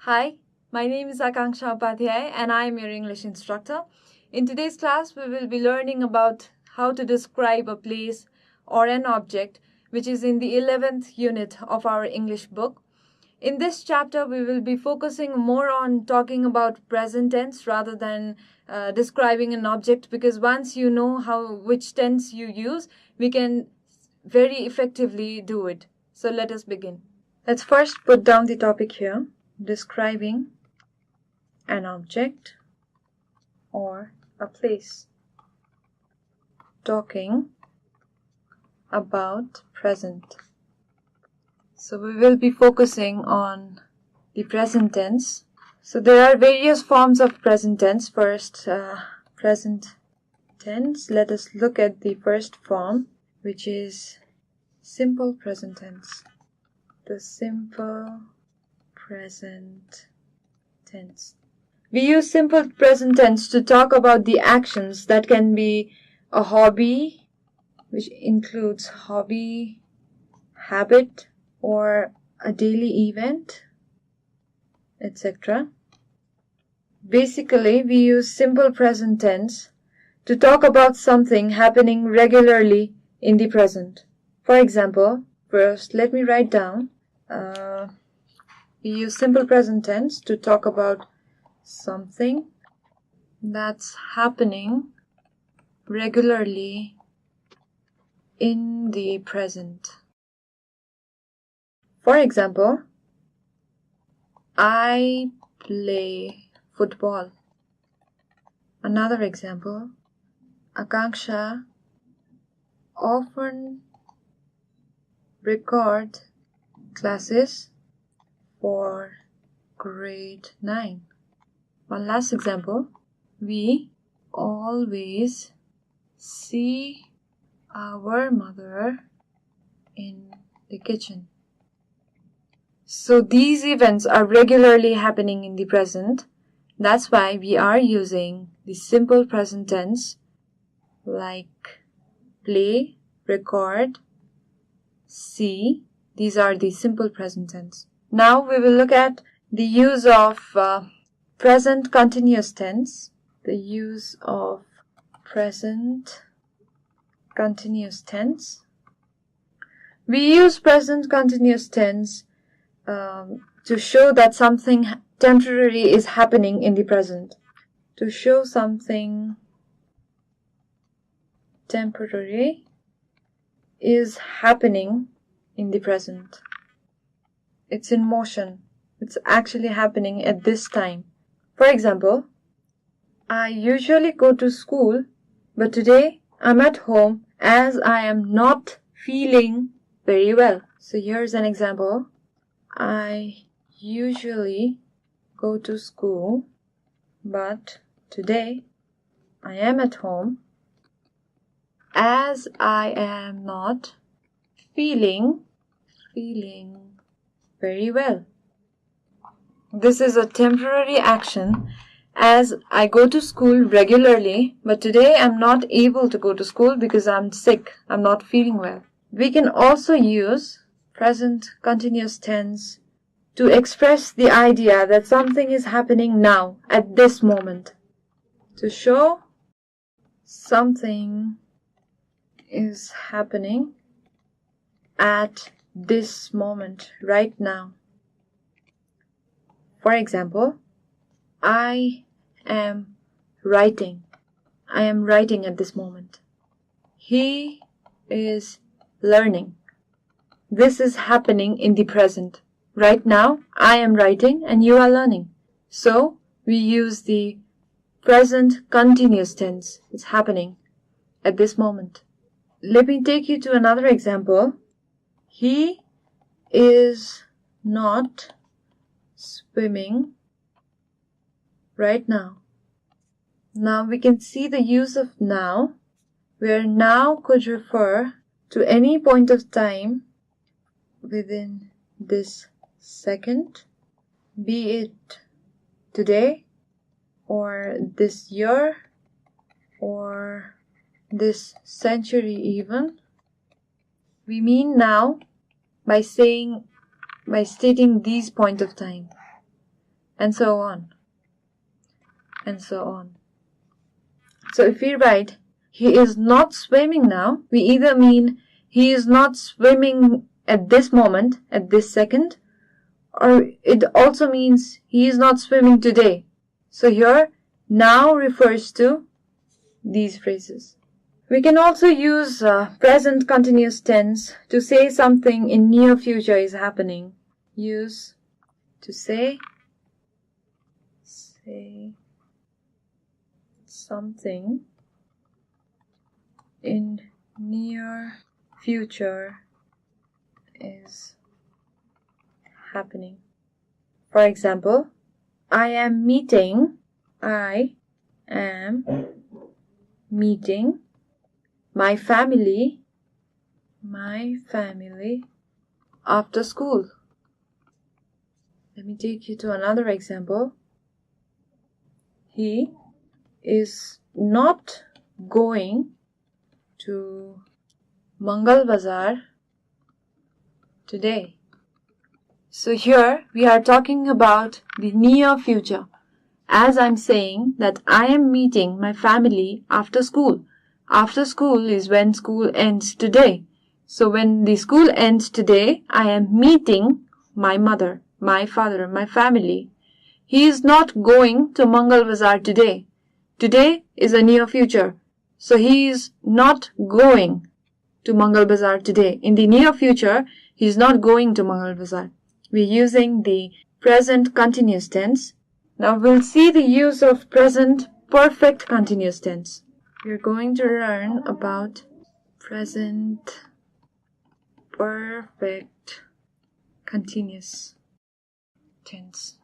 Hi, my name is Akankshya Upadhyay and I am your English instructor. In today's class, we will be learning about how to describe a place or an object which is in the 11th unit of our English book. In this chapter, we will be focusing more on talking about present tense rather than describing an object, because once you know which tense you use, we can very effectively do it. So let us begin. Let's first put down the topic here. Describing an object or a place. Talking about present. So we will be focusing on the present tense. So there are various forms of present tense. First, present tense. Let us look at the first form, which is simple present tense. The simple present tense. We use simple present tense to talk about the actions that can be a hobby, which includes hobby, habit, or a daily event, etc. Basically, we use simple present tense to talk about something happening regularly in the present. For example, first let me write down. We use simple present tense to talk about something that's happening regularly in the present. For example, I play football. Another example, Akankshya often record classes for grade 9. One last example, we always see our mother in the kitchen. So these events are regularly happening in the present. That's why we are using the simple present tense like play, record, see. These are the simple present tense. Now we will look at the use of present continuous tense. The use of present continuous tense. We use present continuous tense to show that something temporary is happening in the present. To show something temporary is happening in the present. It's in motion. It's actually happening at this time. For example, I usually go to school, but today I'm at home as I am not feeling very well. So here's an example. I usually go to school, but today I am at home as I am not feeling very well. This is a temporary action as I go to school regularly, but today I'm not able to go to school because I'm sick. I'm not feeling well. We can also use present continuous tense to express the idea that something is happening now, at this moment. To show something is happening at this moment, right now. For example, I am writing. I am writing at this moment. He is learning. This is happening in the present. Right now, I am writing and you are learning. So, we use the present continuous tense. It's happening at this moment. Let me take you to another example. He is not swimming right now. Now we can see the use of now, where now could refer to any point of time within this second, be it today or this year or this century even. We mean now by stating these point of time. and so on, and so on. So if we write, he is not swimming now, we either mean he is not swimming at this moment, at this second, or it also means he is not swimming today. So here, now refers to these phrases. We can also use present continuous tense to say something in near future is happening. Use to say something in near future is happening. For example, I am meeting my family after school. Let me take you to another example. He is not going to Mangal Bazaar today. So here we are talking about the near future. As I'm saying that I am meeting my family after school. After school is when school ends today. So when the school ends today, I am meeting my mother, my father, my family. He is not going to Mangal Bazaar today. Today is a near future. So he is not going to Mangal Bazaar today. In the near future, he is not going to Mangal Bazaar. We're using the present continuous tense. Now we'll see the use of present perfect continuous tense. We're going to learn about present perfect continuous tense.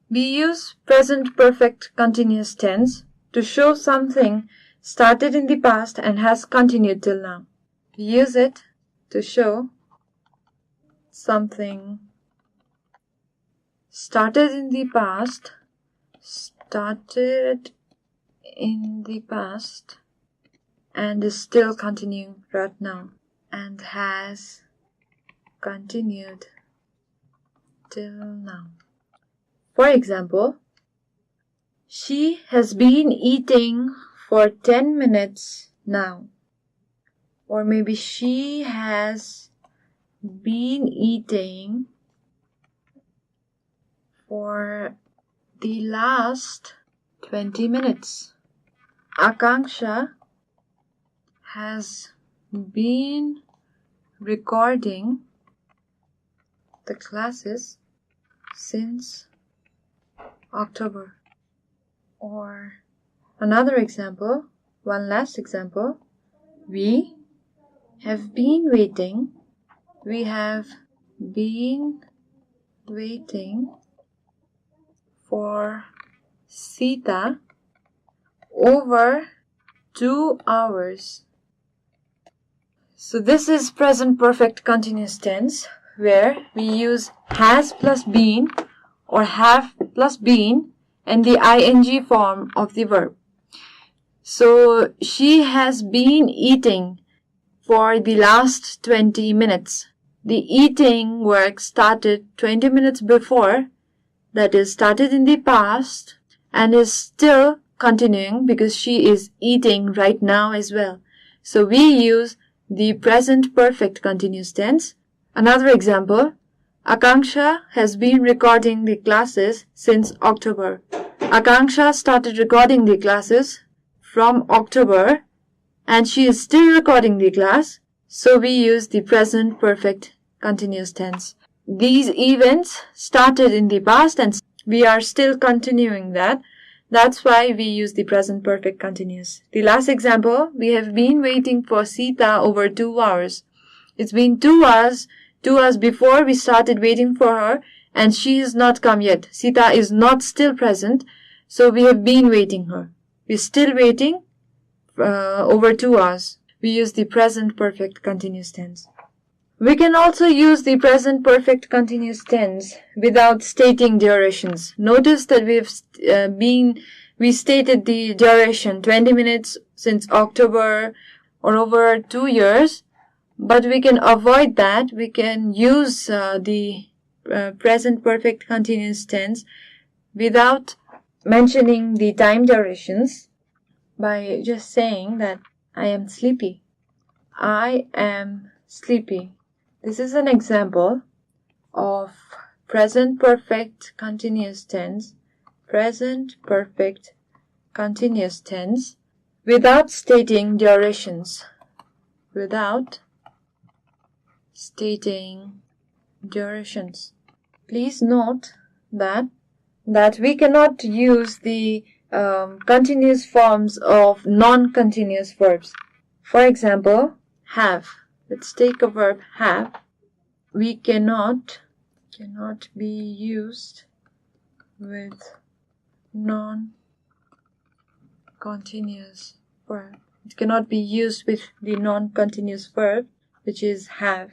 We use present perfect continuous tense to show something started in the past and has continued till now. We use it to show something started in the past and is still continuing right now and has continued till now. For example, she has been eating for 10 minutes now. Or maybe she has been eating for the last 20 minutes. Akankshya has been recording the classes since October. Or another example, one last example. We have been waiting for Sita over 2 hours. So this is present perfect continuous tense where we use has plus been or have plus been and the ing form of the verb. So she has been eating for the last 20 minutes. The eating work started 20 minutes before, that is started in the past and is still continuing because she is eating right now as well. So we use the present perfect continuous tense. Another example, Akankshya has been recording the classes since October. Akankshya started recording the classes from October and she is still recording the class. So we use the present perfect continuous tense. These events started in the past and we are still continuing that. That's why we use the present perfect continuous. The last example, we have been waiting for Sita over 2 hours. It's been 2 hours before we started waiting for her and she has not come yet. Sita is not still present, so we have been waiting her. We're still waiting over 2 hours. We use the present perfect continuous tense. We can also use the present perfect continuous tense without stating durations. Notice that we stated the duration 20 minutes since October or over 2 years, but we can avoid that. We can use the present perfect continuous tense without mentioning the time durations, by just saying that I am sleepy. I am sleepy. This is an example of present perfect continuous tense, present perfect continuous tense, without stating durations. Without stating durations. Please note that we cannot use the continuous forms of non-continuous verbs. For example, have. Let's take a verb have. We cannot be used with non-continuous verb. It cannot be used with the non-continuous verb, which is have.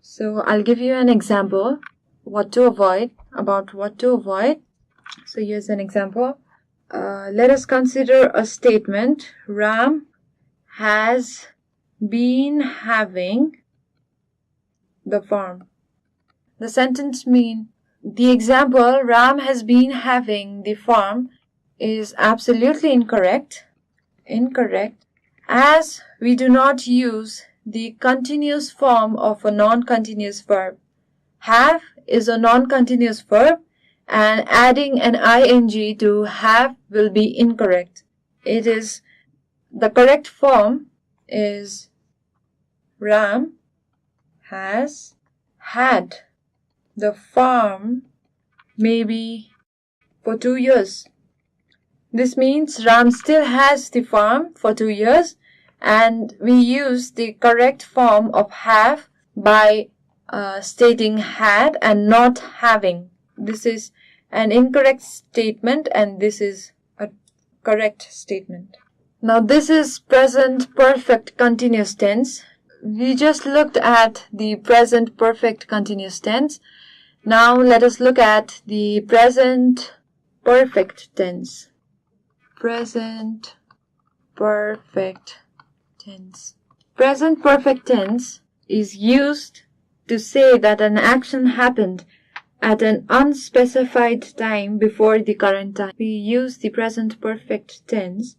So I'll give you an example about what to avoid. So here's an example. Let us consider a statement. Ram has been having the farm. The sentence the example Ram has been having the farm is absolutely incorrect, as we do not use the continuous form of a non-continuous verb. Have is a non-continuous verb, and adding an ing to have will be incorrect. The correct form is Ram has had the farm maybe for 2 years. This means Ram still has the farm for 2 years, and we use the correct form of have by stating had and not having. This is an incorrect statement, and this is a correct statement. Now this is present perfect continuous tense. We just looked at the present perfect continuous tense. Now let us look at the present perfect tense. Present perfect tense. Present perfect tense is used to say that an action happened at an unspecified time before the current time. We use the present perfect tense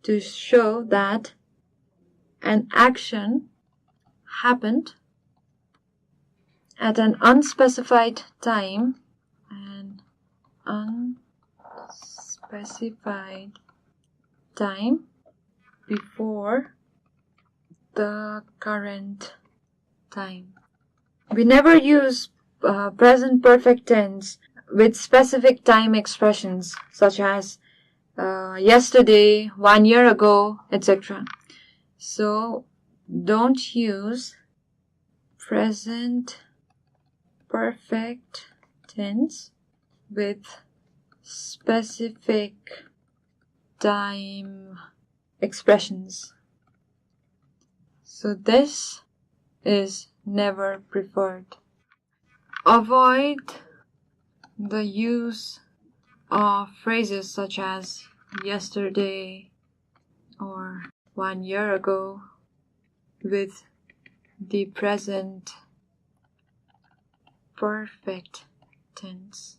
to show that an action happened at an unspecified time, before the current time. We never use present perfect tense with specific time expressions such as yesterday, 1 year ago, etc. So don't use present perfect tense with specific time expressions. So this is never preferred. Avoid the use of phrases such as yesterday or 1 year ago with the present perfect tense.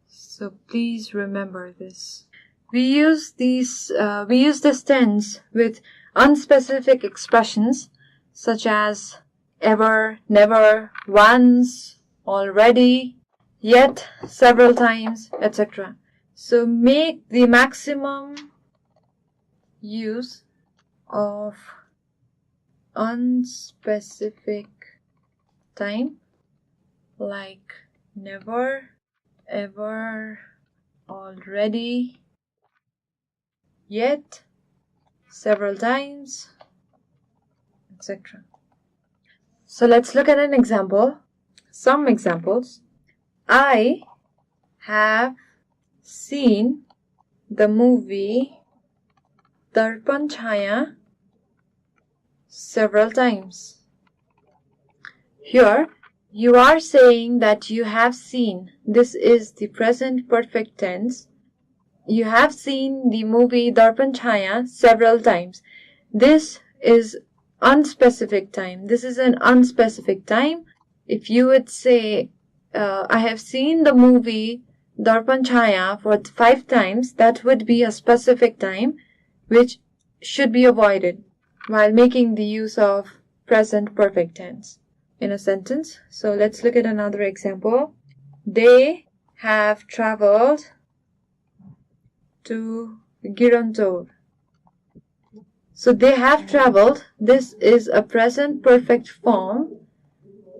So please remember this. We use this tense with unspecific expressions such as ever, never, once, already, yet, several times, etc. So make the maximum use of unspecific time like never, ever, already, yet, several times, etc. So let's look at an example. Some examples. I have seen the movie Darpan Chhaya several times. Here, you are saying that you have seen. This is the present perfect tense. You have seen the movie Darpan Chhaya several times. This is unspecific time. This is an unspecific time. If you would say, I have seen the movie Darpan Chaya for 5 times, that would be a specific time which should be avoided while making the use of present perfect tense in a sentence. So let's look at another example. They have traveled to Girantor. So they have traveled. This is a present perfect form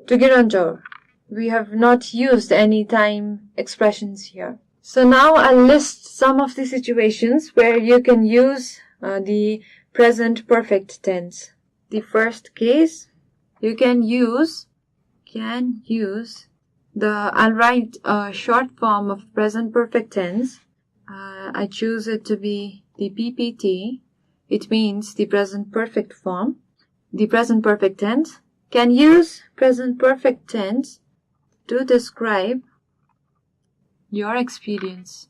to Girantor. We have not used any time expressions here. So now I'll list some of the situations where you can use the present perfect tense. The first case, you can use I'll write a short form of present perfect tense. I choose it to be the PPT. It means the present perfect form. The present perfect tense can use present perfect tense to describe your experience.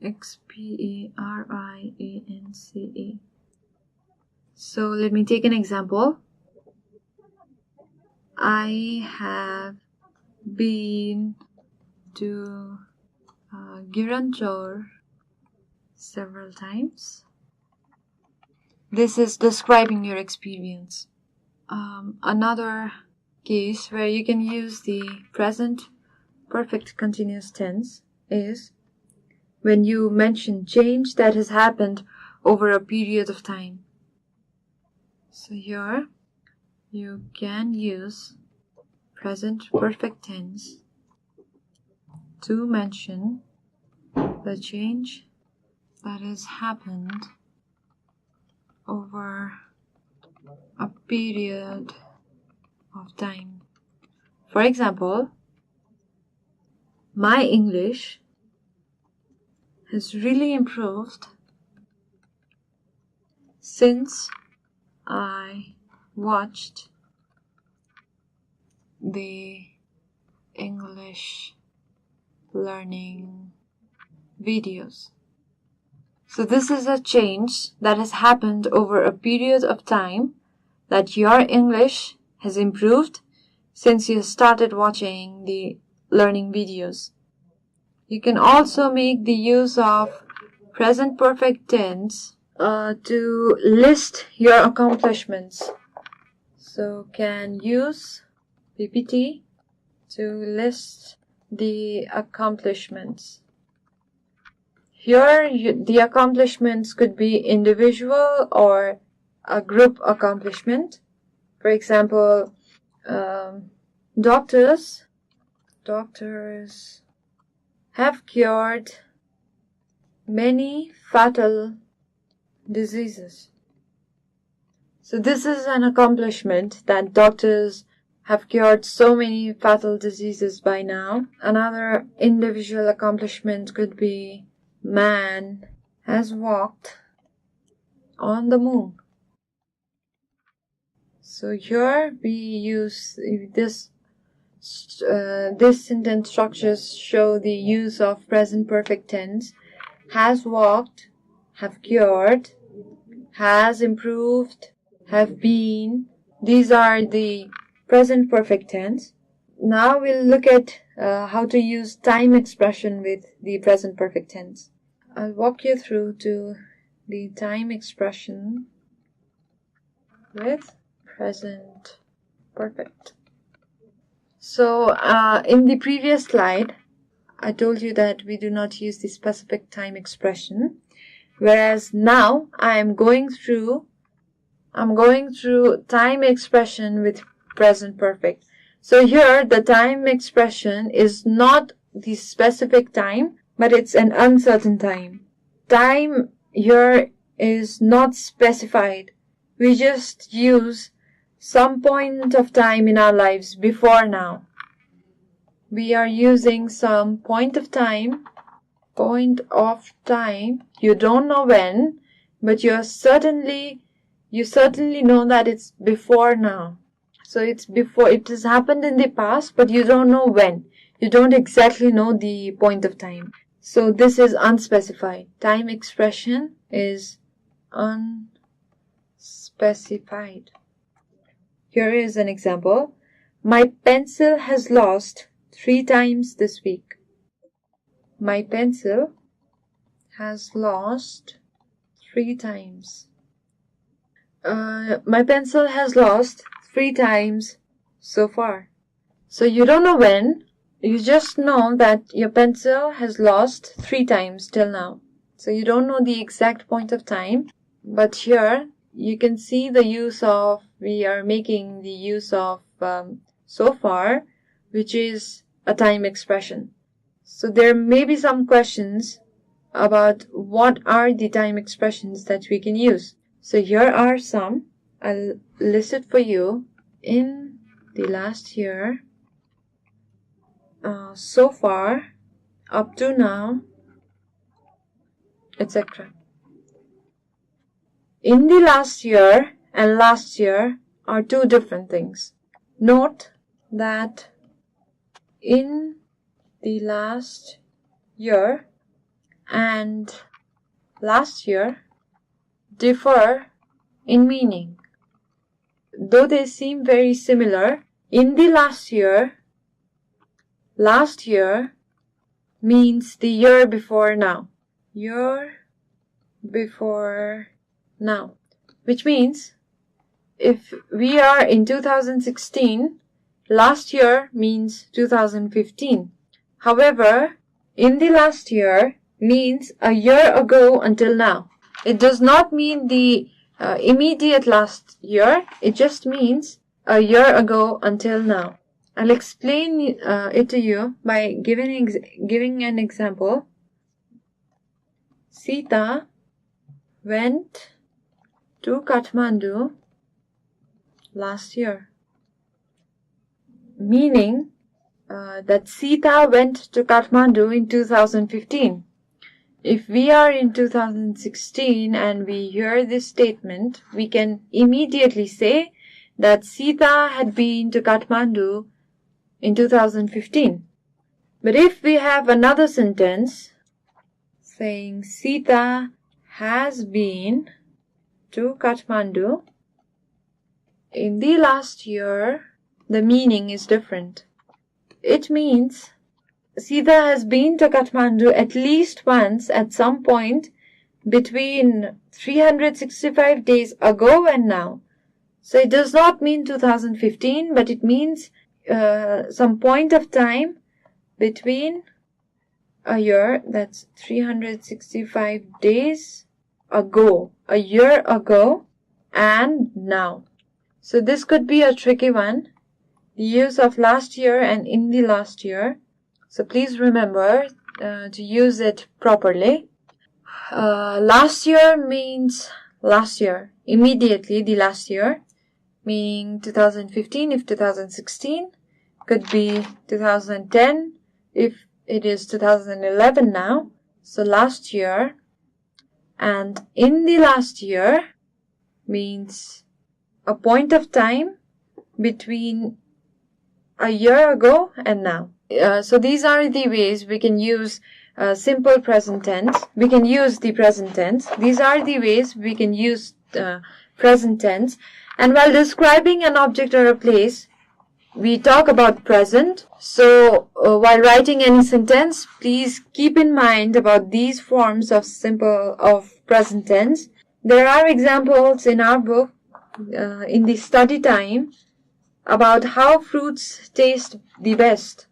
Experience. So let me take an example. I have been to Girantor several times. This is describing your experience. Another case where you can use the present perfect continuous tense is when you mention change that has happened over a period of time. So here you can use present perfect tense to mention the change that has happened over a period of time. For example, my English has really improved since I watched the English learning videos. So this is a change that has happened over a period of time, that your English has improved since you started watching the learning videos. You can also make the use of present perfect tense to list your accomplishments. So can use PPT to list the accomplishments. Here, the accomplishments could be individual or a group accomplishment. For example, doctors have cured many fatal diseases. So this is an accomplishment that doctors have cured so many fatal diseases by now. Another individual accomplishment could be man has walked on the moon. So here we use this sentence structures show the use of present perfect tense. Has walked, have cured, has improved, have been. These are the present perfect tense. Now we'll look at how to use time expression with the present perfect tense. I'll walk you through to the time expression with present perfect. So in the previous slide, I told you that we do not use the specific time expression, whereas now I am going through time expression with present perfect. So here the time expression is not the specific time, but it's an uncertain time. Time here is not specified. We just use some point of time in our lives before now. We are using some point of time. You don't know when, but you certainly know that it's before now. So it's before, it has happened in the past, but you don't know when. You don't exactly know the point of time. So this is unspecified. Time expression is unspecified. Here is an example. My pencil has lost 3 times this week. My pencil has lost 3 times. My pencil has lost 3 times so far. So you don't know when, you just know that your pencil has lost 3 times till now. So you don't know the exact point of time, but here you can see the use of, we are making the use of so far, which is a time expression. So there may be some questions about what are the time expressions that we can use. So here are some. I'll list it for you. In the last year, so far, up to now, etc. In the last year and last year are 2 different things. Note that in the last year and last year differ in meaning. Though they seem very similar, in the last year means the year before now. Year before now. Which means if we are in 2016, last year means 2015. However, in the last year means a year ago until now. It does not mean the immediate last year. It just means a year ago until now. I'll explain it to you by giving an example. Sita went to Kathmandu last year. Meaning that Sita went to Kathmandu in 2015. If we are in 2016 and we hear this statement, we can immediately say that Sita had been to Kathmandu in 2015. But if we have another sentence saying Sita has been to Kathmandu in the last year, the meaning is different. It means Sita has been to Kathmandu at least once at some point between 365 days ago and now. So it does not mean 2015, but it means some point of time between a year, that's 365 days ago, a year ago, and now. So this could be a tricky one, the use of last year and in the last year. So please remember to use it properly. Last year means last year, immediately the last year, meaning 2015 if 2016, could be 2010 if it is 2011 now. So last year, and in the last year means a point of time between a year ago and now. So these are the ways we can use simple present tense. We can use the present tense. These are the ways we can use present tense. And while describing an object or a place, we talk about present. So while writing any sentence, please keep in mind about these forms of present tense. There are examples in our book in the study time about how fruits taste the best.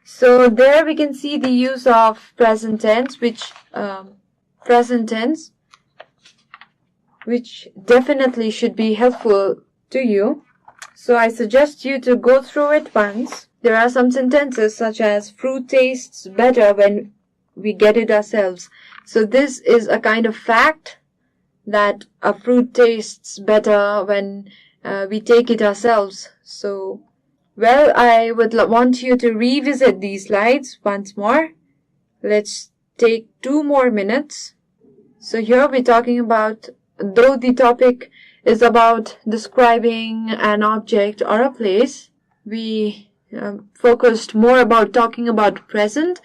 So there we can see the use of present tense, which definitely should be helpful to you. So I suggest you to go through it once. There are some sentences such as fruit tastes better when we get it ourselves. So this is a kind of fact that a fruit tastes better when we take it ourselves. So, well, I would want you to revisit these slides once more. Let's take 2 more minutes. So here we're talking about, though the topic is about describing an object or a place, we focused more about talking about present,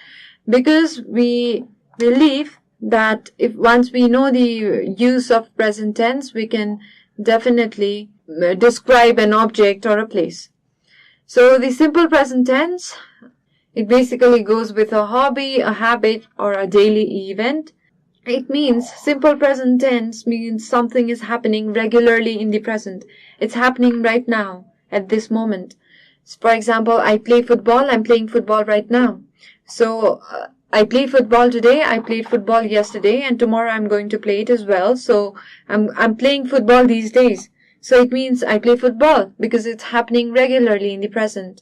because we believe that if once we know the use of present tense, we can definitely describe an object or a place. So the simple present tense It basically goes with a hobby, a habit, or a daily event. It means simple present tense means something is happening regularly in the present. It's happening right now, at this moment. So for example, I play football. I'm playing football right now. So I play football today. I played football yesterday, and tomorrow I'm going to play it as well. So I'm playing football these days. So it means I play football because it's happening regularly in the present.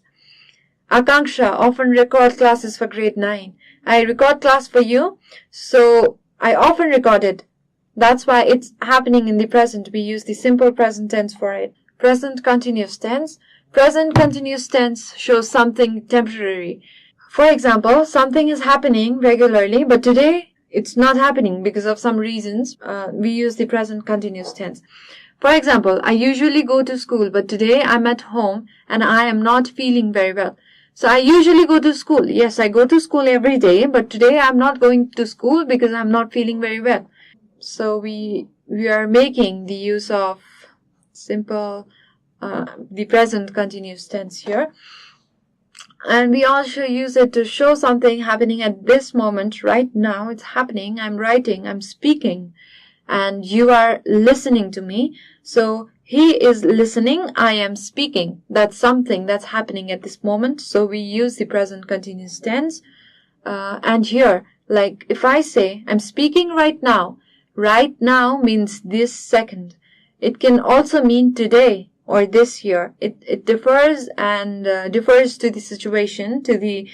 Akankshya often record classes for grade 9. I record class for you, so I often record it. That's why it's happening in the present. We use the simple present tense for it. Present continuous tense. Present continuous tense shows something temporary. For example, something is happening regularly, but today it's not happening because of some reasons. We use the present continuous tense. For example, I usually go to school, but today I'm at home and I am not feeling very well. So I usually go to school. Yes, I go to school every day, but today I'm not going to school because I'm not feeling very well. So we are making the use of simple, the present continuous tense here. And we also use it to show something happening at this moment, right now. It's happening. I'm writing, I'm speaking, and you are listening to me. So he is listening, I am speaking. That's something that's happening at this moment. So we use the present continuous tense. And here, like if I say, I'm speaking right now means this second. It can also mean today or this year. It differs and differs to the situation, to the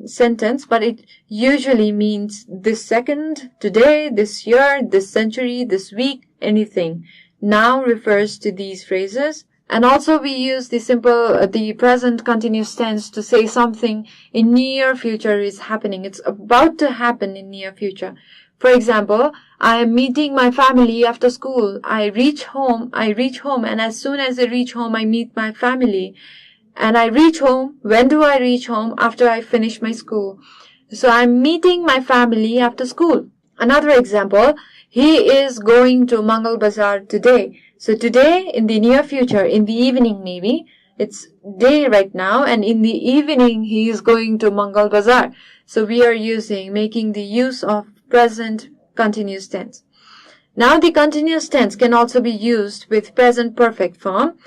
sentence, but it usually means this second, today, this year, this century, this week, anything. Now refers to these phrases. And also we use the present continuous tense to say something in near future is happening. It's about to happen in near future. For example, I am meeting my family after school. I reach home, and as soon as I reach home, I meet my family. And I reach home. When do I reach home? After I finish my school. So I'm meeting my family after school. Another example, he is going to Mangal Bazaar today. So today, in the near future, in the evening maybe, it's day right now, and in the evening he is going to Mangal Bazaar. So we are making the use of present continuous tense. Now the continuous tense can also be used with present perfect form,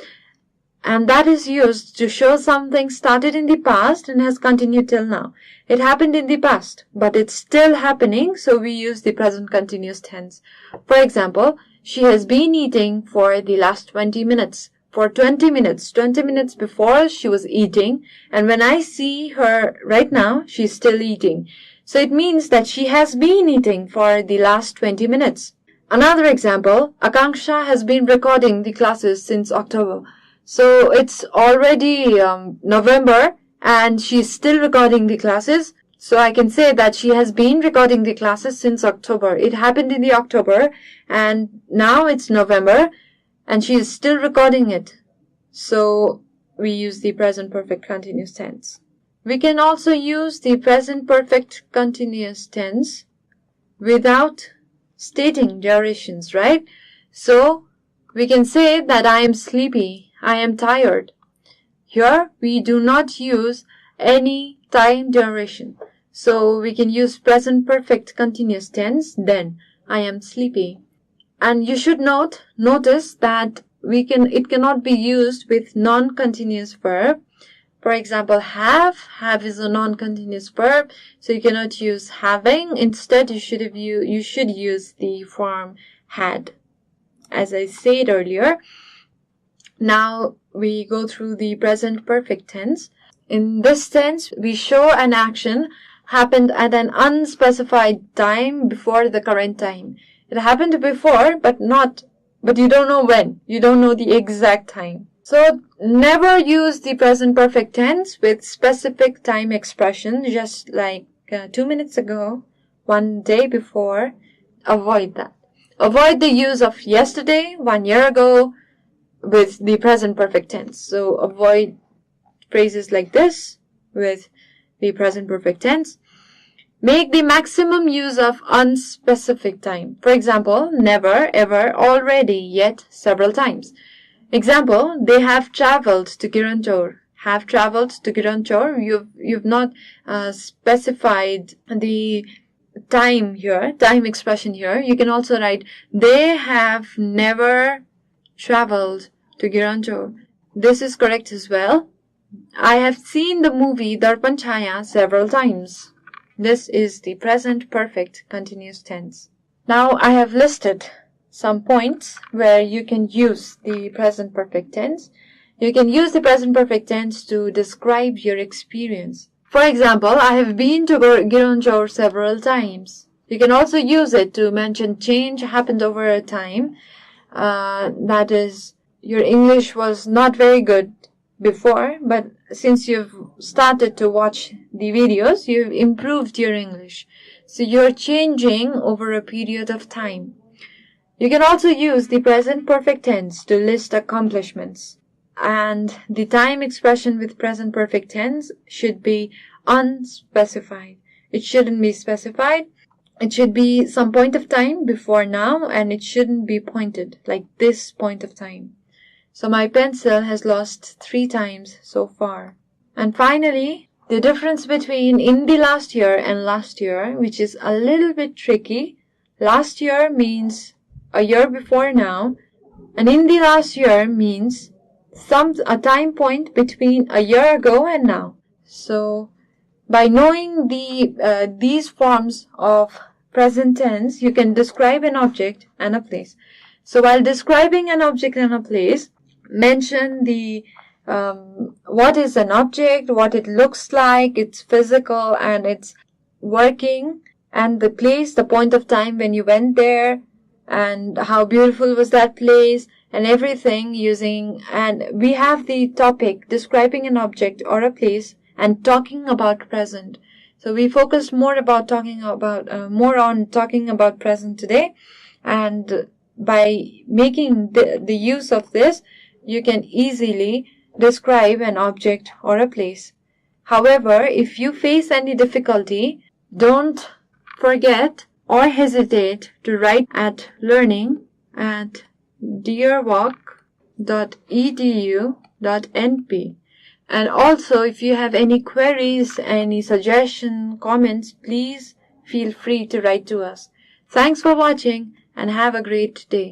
and that is used to show something started in the past and has continued till now. It happened in the past, but it's still happening, so we use the present continuous tense. For example, she has been eating for the last 20 minutes. For 20 minutes before she was eating, and when I see her right now, she's still eating. So it means that she has been eating for the last 20 minutes. Another example, Akankshya has been recording the classes since October. So it's already November and she's still recording the classes. So I can say that she has been recording the classes since October. It happened in the October and now it's November and she is still recording it. So we use the present perfect continuous tense. We can also use the present perfect continuous tense without stating durations, right? So we can say that I am sleepy, I am tired. Here we do not use any time duration. So we can use present perfect continuous tense, then I am sleepy. And you should notice that it cannot be used with non-continuous verb. For example, have is a non-continuous verb, so you cannot use having. Instead, you should use the form had, as I said earlier. Now we go through the present perfect tense. In this tense, we show an action happened at an unspecified time before the current time. It happened before, but you don't know when. You don't know the exact time. So never use the present perfect tense with specific time expression, just like 2 minutes ago, 1 day before. Avoid that. Avoid the use of yesterday, 1 year ago with the present perfect tense. So avoid phrases like this with the present perfect tense. Make the maximum use of unspecific time. For example, never, ever, already, yet, several times. Example, they have traveled to Kirantor. have traveled to Gironchor. You've not specified the time expression here. You can also write, they have never traveled to Gironchor. This is correct as well. I have seen the movie Darpan Chhaya several times. This is the present perfect continuous tense. Now I have listed some points where you can use the present perfect tense. You can use the present perfect tense to describe your experience. For example, I have been to Gironchor several times. You can also use it to mention change happened over a time. That is, your English was not very good before, but since you've started to watch the videos, you've improved your English. So you're changing over a period of time. You can also use the present perfect tense to list accomplishments. And the time expression with present perfect tense should be unspecified. It shouldn't be specified. It should be some point of time before now, and it shouldn't be pointed, like this point of time. So my pencil has lost 3 times so far. And finally, the difference between in the last year and last year, which is a little bit tricky. Last year means a year before now, and in the last year means a time point between a year ago and now. So by knowing these forms of present tense, you can describe an object and a place. So while describing an object and a place, mention the what is an object, what it looks like, its physical and its working, and the place, the point of time when you went there, and how beautiful was that place, and everything and we have the topic describing an object or a place and talking about present. So we focused more on talking about present today, and by making the use of this, you can easily describe an object or a place. However, if you face any difficulty, don't forget or hesitate to write at learning@deerwalk.edu.np. And also, if you have any queries, any suggestions, comments, please feel free to write to us. Thanks for watching and have a great day.